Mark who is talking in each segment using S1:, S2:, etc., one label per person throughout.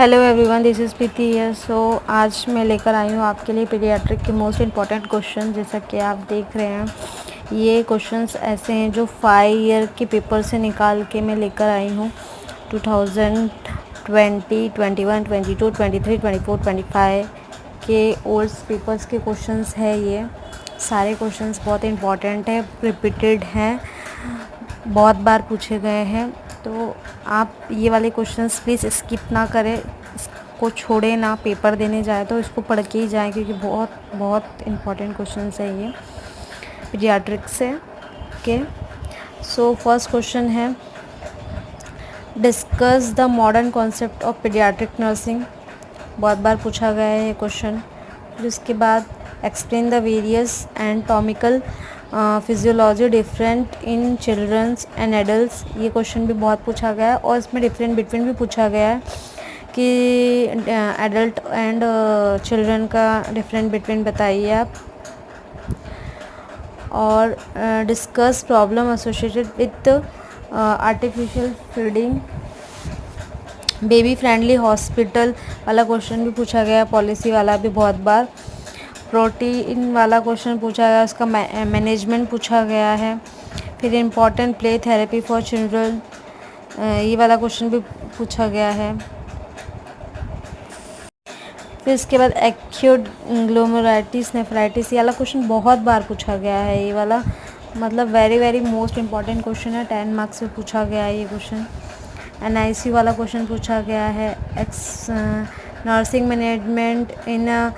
S1: Hello everyone, this is Preeti here. So आज मैं लेकर आई हूँ आपके लिए पीडियाट्रिक के मोस्ट इम्पॉर्टेंट क्वेश्चन। जैसा कि आप देख रहे हैं, ये क्वेश्चंस ऐसे हैं जो 5 ईयर के पेपर से निकाल के मैं लेकर आई हूँ। 2020, 21, 22, 23, 24, 25 के ओल्ड पेपर्स के क्वेश्चंस है। ये सारे क्वेश्चंस बहुत इम्पॉर्टेंट है, रिपीटेड हैं, बहुत बार पूछे गए हैं। तो आप ये वाले क्वेश्चंस प्लीज़ स्किप ना करें, इसको छोड़े ना। पेपर देने जाए तो इसको पढ़ के ही जाएं, क्योंकि बहुत बहुत इम्पॉर्टेंट क्वेश्चंस है ये पीडियाट्रिक्स से के। सो फर्स्ट क्वेश्चन है, discuss the modern concept of paediatric nursing. बहुत बार पूछा गया है ये क्वेश्चन। फिर उसके बाद explain the various anatomical physiology different in children's and adults. ये क्वेश्चन भी बहुत पूछा गया है, और इसमें डिफरेंट बिटवीन भी पूछा गया है कि एडल्ट एंड चिल्ड्रन का डिफरेंट बिटवीन बताइए आप। और discuss problem associated with artificial feeding. Baby friendly hospital वाला क्वेश्चन भी पूछा गया, पॉलिसी वाला भी बहुत बार। प्रोटीन वाला क्वेश्चन पूछा गया, उसका मैनेजमेंट पूछा गया है। फिर important play therapy for children, ये वाला क्वेश्चन भी पूछा गया है। फिर इसके बाद एक्यूट ग्लोमेरुलाइटिस नेफ्राइटिस, ये वाला क्वेश्चन बहुत बार पूछा गया है। ये वाला मतलब वेरी मोस्ट इम्पॉर्टेंट क्वेश्चन है, 10 मार्क्स से पूछा गया है ये क्वेश्चन। NICU वाला क्वेश्चन पूछा गया है। Nursing management in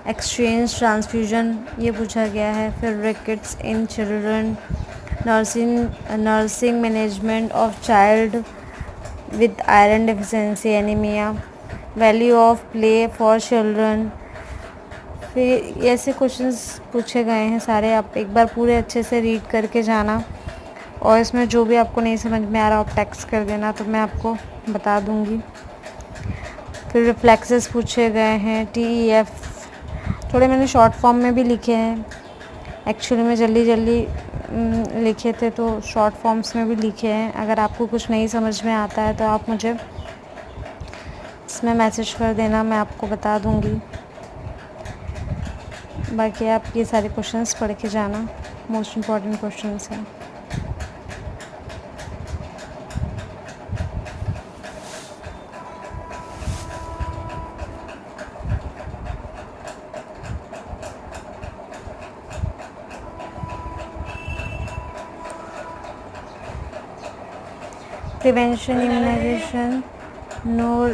S1: exchange transfusion, ये पूछा गया है। फिर rickets in children, nursing management of child with iron deficiency anaemia, value of play for children. फिर ऐसे क्वेश्चंस पूछे गए हैं सारे। आप एक बार पूरे अच्छे से रीड करके जाना, और इसमें जो भी आपको नहीं समझ में आ रहा आप टेक्स्ट कर देना, तो मैं आपको बता दूंगी। फिर रिफ्लेक्सेस पूछे गए हैं, TEF। थोड़े मैंने शॉर्ट फॉर्म में भी लिखे हैं, एक्चुअली में जल्दी लिखे थे, तो शॉर्ट फॉर्म्स में भी लिखे हैं। अगर आपको कुछ नहीं समझ में आता है तो आप मुझे इसमें मैसेज कर देना, मैं आपको बता दूंगी। बाकी आप ये सारे क्वेश्चंस पढ़ के जाना, मोस्ट इम्पॉर्टेंट क्वेश्चंस हैं। Prevention immunization, no